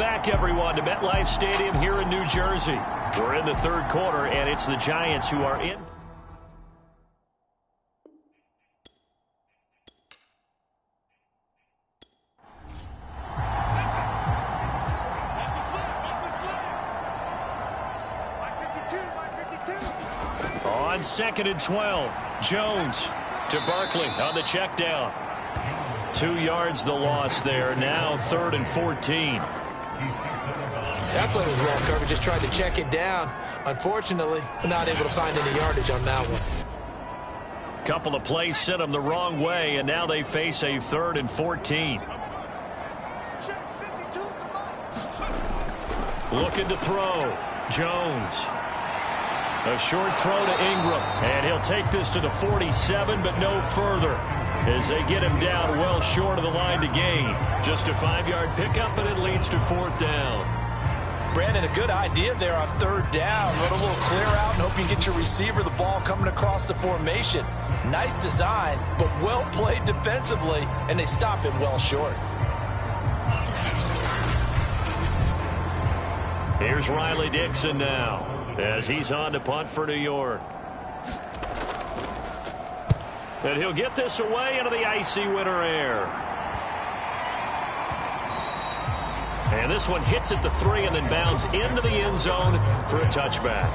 back, everyone, to MetLife Stadium here in New Jersey. We're in the third quarter, and it's the Giants who are in. On 2nd and 12, Jones to Barkley on the check down. 2 yards the loss there. Now 3rd and 14. That play was well covered. Just tried to check it down. Unfortunately, not able to find any yardage on that one. Couple of plays sent them the wrong way, and now they face a 3rd and 14. Looking to throw. Jones. A short throw to Ingram, and he'll take this to the 47, but no further, as they get him down well short of the line to gain. Just a 5-yard pickup, and it leads to 4th down. Brandon, a good idea there on 3rd down. Run a little clear out and hope you get your receiver the ball coming across the formation. Nice design, but well played defensively, and they stop him well short. Here's Riley Dixon now, as he's on to punt for New York. And he'll get this away into the icy winter air. And this one hits at the 3 and then bounds into the end zone for a touchback.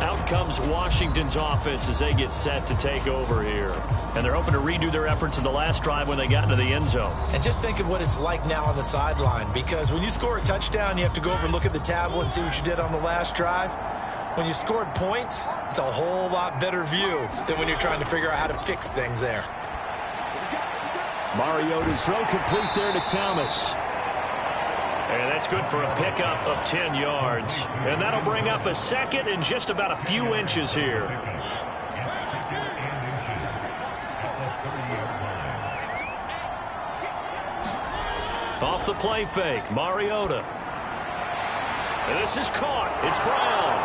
Out comes Washington's offense as they get set to take over here. And they're hoping to redo their efforts in the last drive when they got into the end zone. And just think of what it's like now on the sideline, because when you score a touchdown, you have to go over and look at the tablet and see what you did on the last drive. When you scored points, it's a whole lot better view than when you're trying to figure out how to fix things there. Mariota's throw complete there to Thomas. And that's good for a pickup of 10 yards. And that'll bring up a 2nd and just about a few inches here. Off the play fake, Mariota. And this is caught. It's Brown.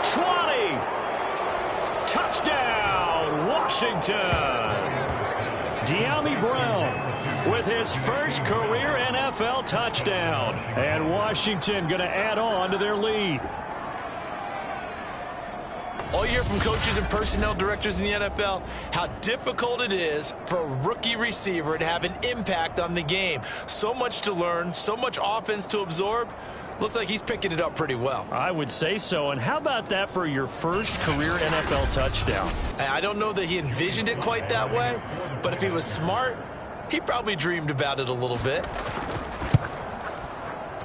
20. Touchdown, Washington. De'Ami Brown with his first career NFL touchdown. And Washington going to add on to their lead. All you hear from coaches and personnel directors in the NFL, how difficult it is for a rookie receiver to have an impact on the game. So much to learn, so much offense to absorb. Looks like he's picking it up pretty well. I would say so. And how about that for your first career NFL touchdown? I don't know that he envisioned it quite that way, but if he was smart, he probably dreamed about it a little bit.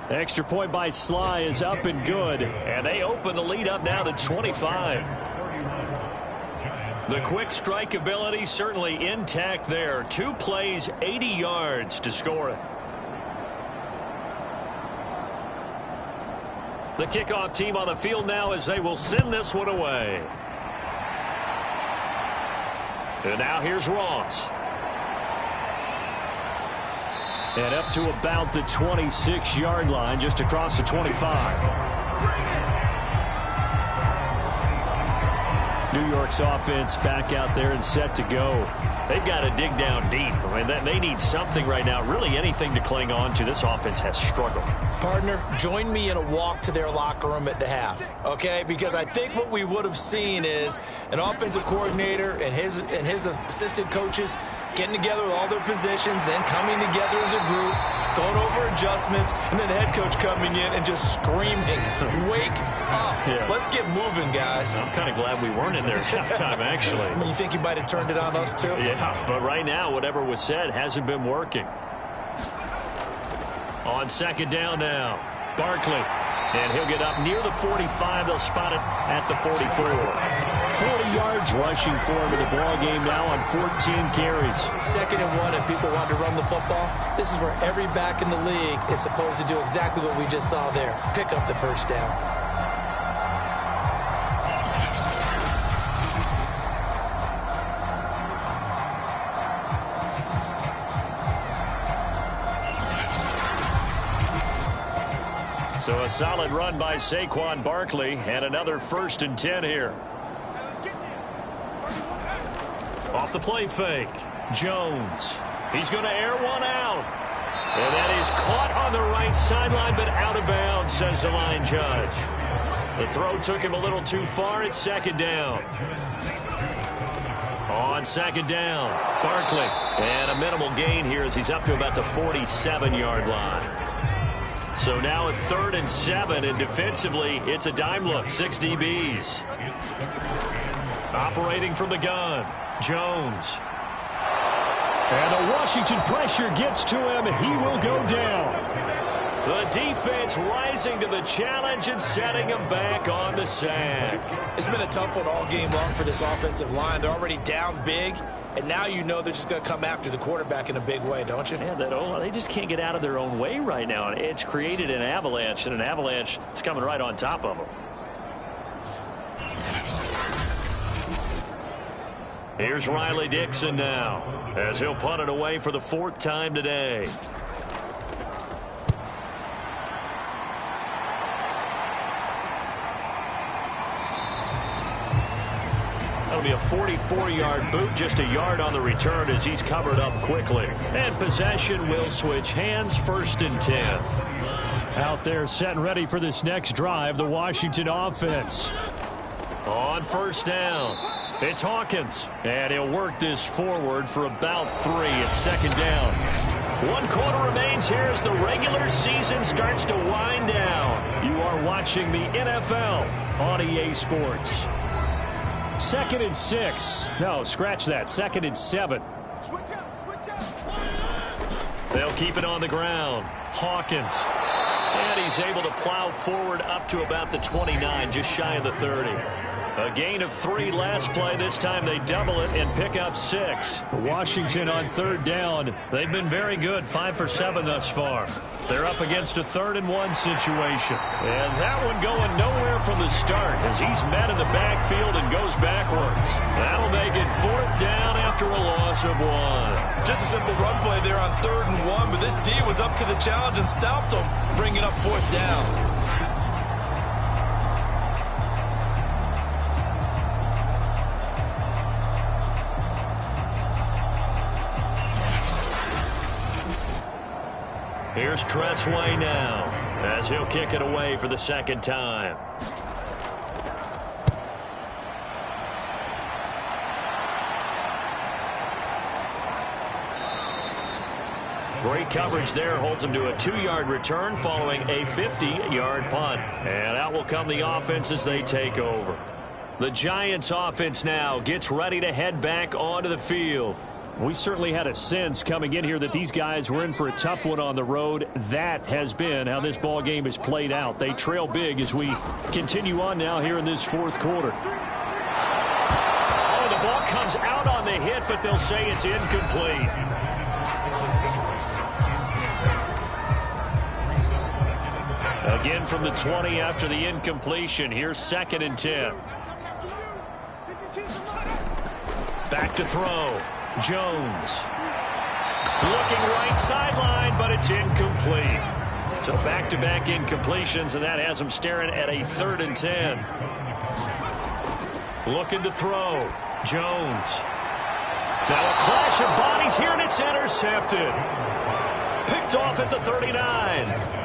Extra point by Sly is up and good, and they open the lead up now to 25. The quick strike ability certainly intact there. 2 plays, 80 yards to score it. The kickoff team on the field now as they will send this one away. And now here's Ross. And up to about the 26-yard line, just across the 25. New York's offense back out there and set to go. They've got to dig down deep. I mean, they need something right now, really anything to cling on to. This offense has struggled. Partner, join me in a walk to their locker room at the half, okay? Because I think what we would have seen is an offensive coordinator and his assistant coaches getting together with all their positions, then coming together as a group, going over adjustments, and then the head coach coming in and just screaming, wake up. Yeah. Let's get moving, guys. I'm kind of glad we weren't in there at halftime, actually. I mean, you think you might have turned it on us, too? Yeah, but right now, whatever was said hasn't been working. On 2nd down now, Barkley. And he'll get up near the 45. They'll spot it at the 44. 40 yards rushing for him in the ball game now on 14 carries. 2nd and 1, and people want to run the football. This is where every back in the league is supposed to do exactly what we just saw there. Pick up the first down. So a solid run by Saquon Barkley, and another 1st and 10 here. Off the play fake, Jones. He's going to air one out. And that is caught on the right sideline, but out of bounds, says the line judge. The throw took him a little too far. It's second down. On second down, Barkley. And a minimal gain here as he's up to about the 47-yard line. So now at 3rd and 7, and defensively, it's a dime look, 6 DBs. Operating from the gun, Jones. And the Washington pressure gets to him, and he will go down. The defense rising to the challenge and setting him back on the sack. It's been a tough one all game long for this offensive line. They're already down big, and now you know they're just going to come after the quarterback in a big way, don't you? Man, they just can't get out of their own way right now. It's created an avalanche, and an avalanche is coming right on top of them. Here's Riley Dixon now, as he'll punt it away for the 4th time today. That'll be a 44-yard boot, just a yard on the return as he's covered up quickly. And possession will switch hands, 1st and 10. Out there set and ready for this next drive, the Washington offense. On 1st down. It's Hawkins, and he'll work this forward for about 3 at 2nd down. 1 quarter remains here as the regular season starts to wind down. You are watching the NFL on EA Sports. 2nd and 6. No, scratch that. 2nd and 7. They'll keep it on the ground. Hawkins. And he's able to plow forward up to about the 29, just shy of the 30. A gain of 3 last play. This time they double it and pick up 6. Washington on 3rd down. They've been very good, 5 for 7 thus far. They're up against a 3rd and 1 situation. And that one going nowhere from the start as he's met in the backfield and goes backwards. That'll make it 4th down after a loss of 1. Just a simple run play there on 3rd and 1, but this D was up to the challenge and stopped them, bringing up 4th down. Here's Tressway now, as he'll kick it away for the 2nd time. Great coverage there, holds him to a 2-yard return following a 50-yard punt. And out will come the offense as they take over. The Giants offense now gets ready to head back onto the field. We certainly had a sense coming in here that these guys were in for a tough one on the road. That has been how this ball game has played out. They trail big as we continue on now here in this 4th quarter. Oh, the ball comes out on the hit, but they'll say it's incomplete. Again from the 20 after the incompletion. Here's 2nd and 10. Back to throw. Jones. Looking right sideline, but it's incomplete. So back-to-back incompletions, and that has him staring at a 3rd and 10. Looking to throw. Jones. Now a clash of bodies here, and it's intercepted. Picked off at the 39.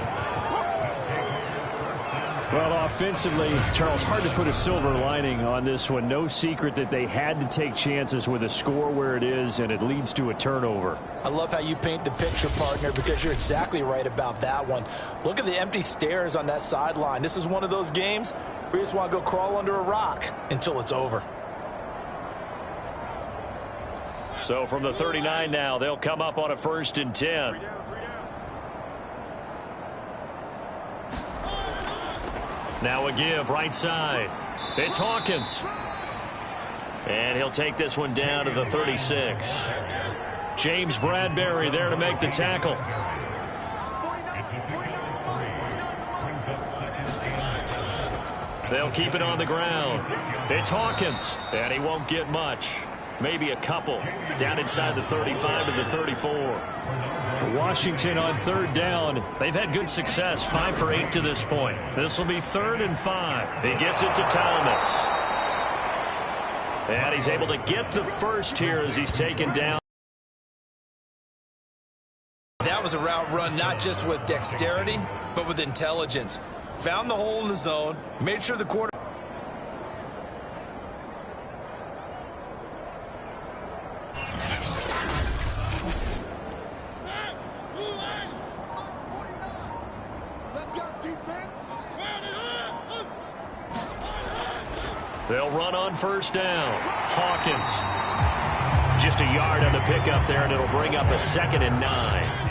Well, offensively, Charles, hard to put a silver lining on this one. No secret that they had to take chances with a score where it is, and it leads to a turnover. I love how you paint the picture, partner, because you're exactly right about that one. Look at the empty stares on that sideline. This is one of those games where you just want to go crawl under a rock until it's over. So from the 39 now, they'll come up on a 1st and 10. Now a give right side. It's Hawkins. And he'll take this one down to the 36. James Bradbury there to make the tackle. They'll keep it on the ground. It's Hawkins. And he won't get much. Maybe a couple. Down inside the 35 to the 34. Washington on 3rd down. They've had good success, 5 for 8 to this point. This will be 3rd and 5. He gets it to Thomas. And he's able to get the first here as he's taken down. That That was a route run not just with dexterity, but with intelligence. Found the hole in the zone, made sure the quarterback. They'll run on first down. Hawkins. Just a yard on the pickup there, and it'll bring up a 2nd and 9.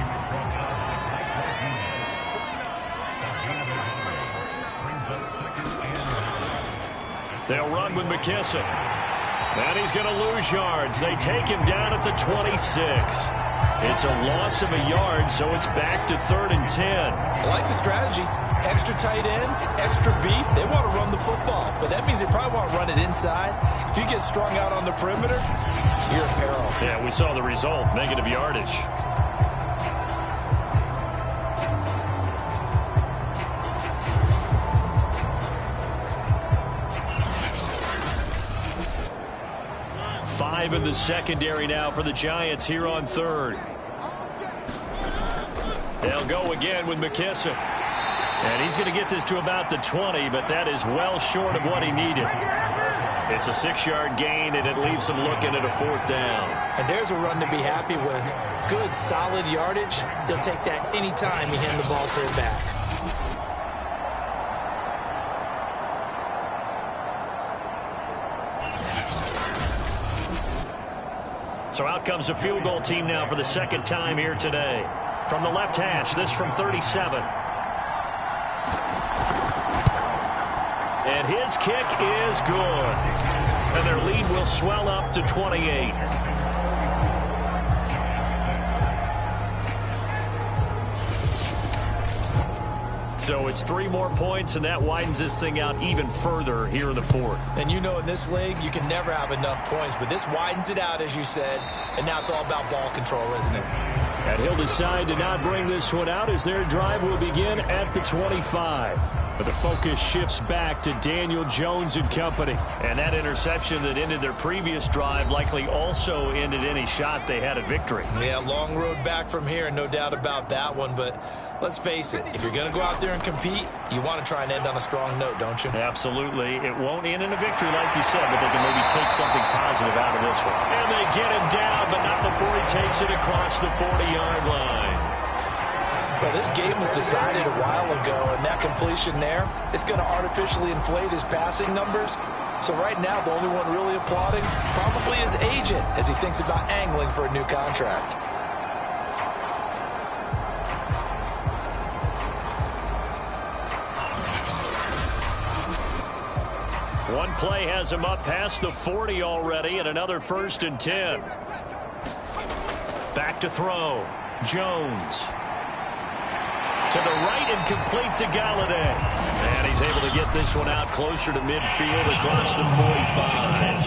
They'll run with McKissick. And he's going to lose yards. They take him down at the 26. It's a loss of a yard, so it's back to 3rd and 10. I like the strategy. Extra tight ends, extra beef. They want to run the football, but that means they probably want to run it inside. If you get strung out on the perimeter, you're in peril. Yeah, we saw the result, negative yardage. Five in the secondary now for the Giants here on 3rd. They'll go again with McKissick. And he's going to get this to about the 20, but that is well short of what he needed. It's a 6-yard gain, and it leaves him looking at a 4th down. And there's a run to be happy with. Good, solid yardage. They'll take that anytime you hand the ball to a back. So out comes a field goal team now for the 2nd time here today. From the left hash, this from 37. And his kick is good. And their lead will swell up to 28. So it's 3 more points, and that widens this thing out even further here in the 4th. And you know in this league, you can never have enough points, but this widens it out, as you said, and now it's all about ball control, isn't it? And he'll decide to not bring this one out as their drive will begin at the 25. But the focus shifts back to Daniel Jones and company. And that interception that ended their previous drive likely also ended any shot they had at victory. Yeah, long road back from here, no doubt about that one. But let's face it, if you're going to go out there and compete, you want to try and end on a strong note, don't you? Absolutely. It won't end in a victory like you said, but they can maybe take something positive out of this one. And they get him down, but not before he takes it across the 40-yard line. Well, this game was decided a while ago, and that completion there is going to artificially inflate his passing numbers. So right now, the only one really applauding probably his agent as he thinks about angling for a new contract. One play has him up past the 40 already, and another 1st and 10. Back to throw. Jones. To the right and complete to Galladay. And he's able to get this one out closer to midfield across the 45.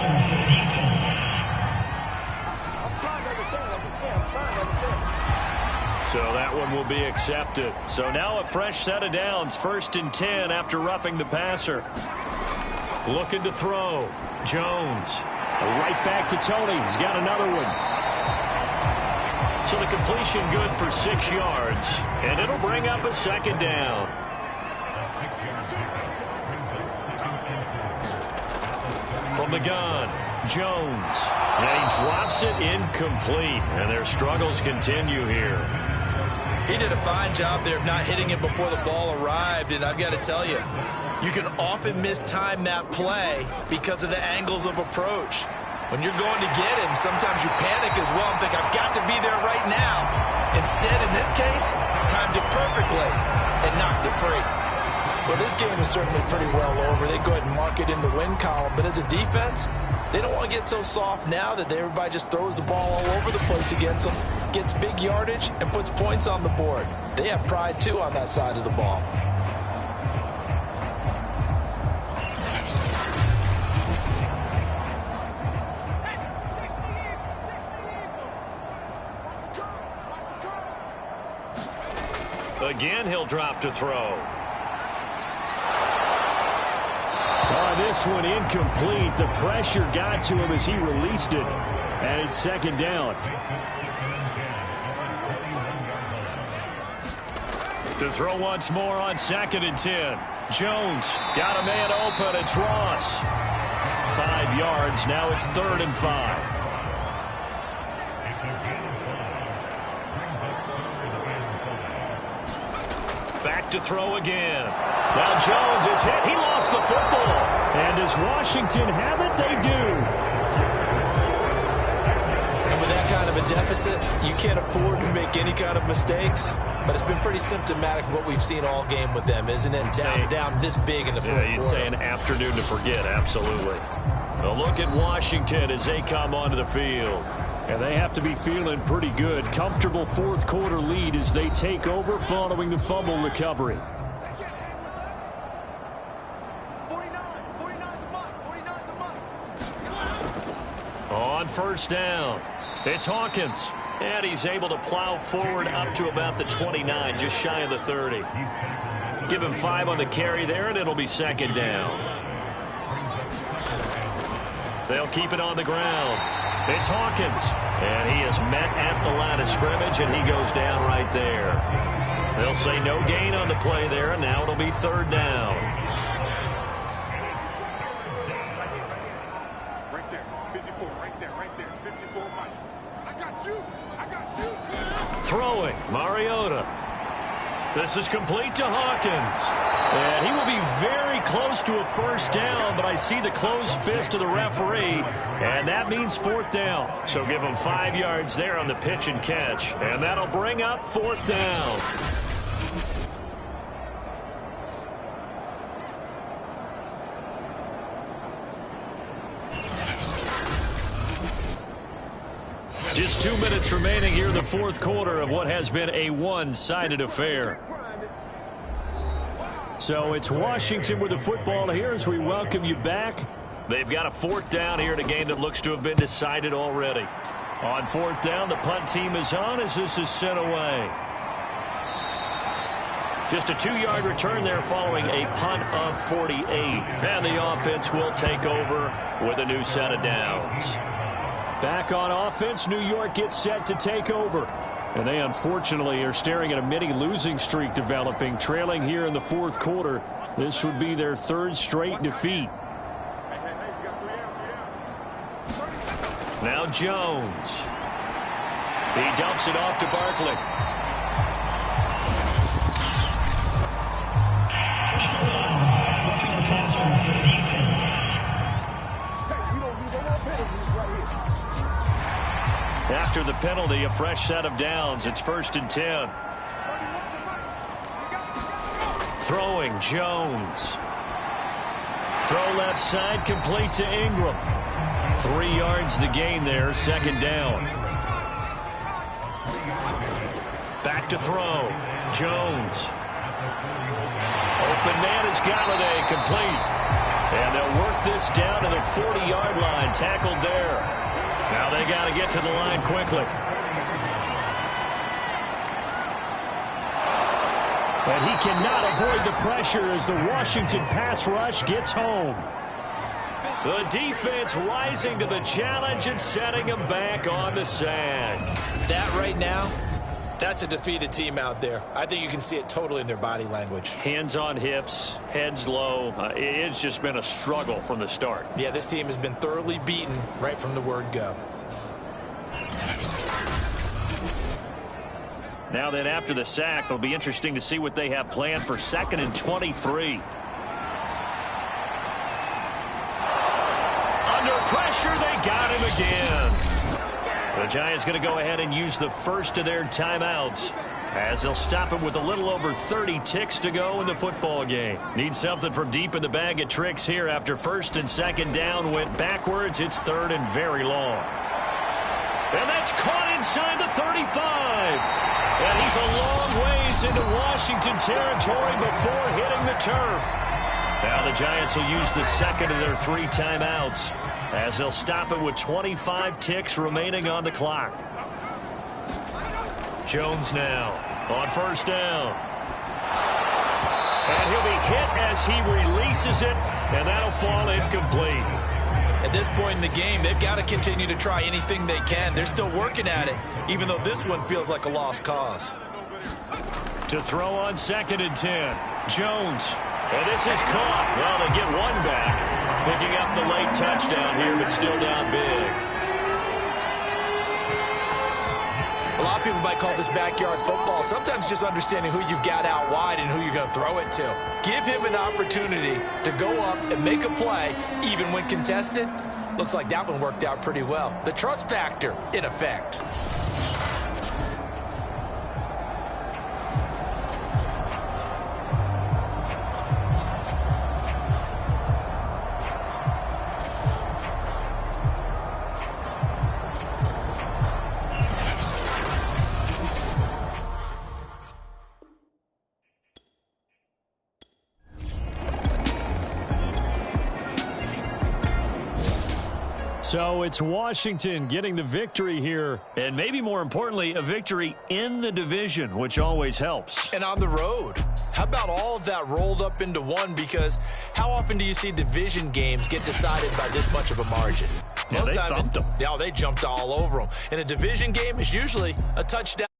So that one will be accepted. So now a fresh set of downs. 1st and 10 after roughing the passer. Looking to throw. Jones. Right back to Tony. He's got another one. So the completion good for 6 yards, and it'll bring up a 2nd down. From the gun, Jones, and he drops it incomplete, and their struggles continue here. He did a fine job there of not hitting it before the ball arrived, and I've got to tell you, you can often mistime that play because of the angles of approach. When you're going to get him, sometimes you panic as well and think, I've got to be there right now. Instead, in this case, timed it perfectly and knocked it free. Well, this game is certainly pretty well over. They go ahead and mark it in the win column. But as a defense, they don't want to get so soft now that everybody just throws the ball all over the place against them, gets big yardage, and puts points on the board. They have pride, too, on that side of the ball. Again, he'll drop to throw. This one incomplete. The pressure got to him as he released it. And it's 2nd down. To throw once more on 2nd and 10. Jones got a man open. It's Ross. 5 yards. Now it's 3rd and 5. Back to throw again. Now Jones is hit. He lost the football. And does Washington have it? They do. And with that kind of a deficit, you can't afford to make any kind of mistakes. But it's been pretty symptomatic of what we've seen all game with them, isn't it? Down this big in the fourth quarter. You'd say an afternoon to forget, absolutely. A look at Washington as they come onto the field. And they have to be feeling pretty good. Comfortable fourth quarter lead as they take over following the fumble recovery. On 1st down, it's Hawkins. And he's able to plow forward up to about the 29, just shy of the 30. Give him 5 on the carry there, and it'll be 2nd down. They'll keep it on the ground. It's Hawkins, and he is met at the line of scrimmage, and he goes down right there. They'll say no gain on the play there, and now it'll be 3rd down. Right there, 54, right there, 54, Mike. I got you. Throwing, Mariota. This is complete to Hawkins. And he will be very close to a 1st down, but I see the closed fist of the referee, and that means 4th down. So give him 5 yards there on the pitch and catch, and that'll bring up 4th down. Just 2 minutes remaining here in the fourth quarter of what has been a one-sided affair. So it's Washington with the football here as we welcome you back. They've got a 4th down here in a game that looks to have been decided already. On 4th down, the punt team is on as this is sent away. Just a 2-yard return there following a punt of 48. And the offense will take over with a new set of downs. Back on offense, New York gets set to take over. And they unfortunately are staring at a mini losing streak developing, trailing here in the fourth quarter. This would be their 3rd straight defeat. Now Jones. He dumps it off to Barkley. After the penalty, a fresh set of downs. It's 1st and 10. Throwing, Jones. Throw left side, complete to Ingram. 3 yards the gain there, 2nd down. Back to throw, Jones. Open man is Galladay, complete. And they'll work this down to the 40-yard line, tackled there. Now they got to get to the line quickly. And he cannot avoid the pressure as the Washington pass rush gets home. The defense rising to the challenge and setting them back on the sand. That right now, that's a defeated team out there. I think you can see it totally in their body language. Hands on hips, heads low. It's just been a struggle from the start. Yeah, this team has been thoroughly beaten right from the word go. Now then, after the sack, it'll be interesting to see what they have planned for 2nd and 23. Under pressure, they got him again. The Giants going to go ahead and use the first of their timeouts as they'll stop him with a little over 30 ticks to go in the football game. Need something from deep in the bag of tricks here after 1st and 2nd down went backwards. It's 3rd and very long. And that's caught inside the 35. And he's a long ways into Washington territory before hitting the turf. Now the Giants will use the 2nd of their 3 timeouts as they'll stop him with 25 ticks remaining on the clock. Jones now on 1st down. And he'll be hit as he releases it, and that'll fall incomplete. At this point in the game, they've got to continue to try anything they can. They're still working at it, even though this one feels like a lost cause. To throw on 2nd and 10. Jones. And this is caught. Well, they get one back. Picking up the late touchdown here, but still down big. A lot of people might call this backyard football. Sometimes just understanding who you've got out wide and who you're going to throw it to. Give him an opportunity to go up and make a play, even when contested. Looks like that one worked out pretty well. The trust factor in effect. So it's Washington getting the victory here. And maybe more importantly, a victory in the division, which always helps. And on the road. How about all of that rolled up into one? Because how often do you see division games get decided by this much of a margin? Yeah, they thumped them. Yeah, they jumped all over them. In a division game, it's usually a touchdown.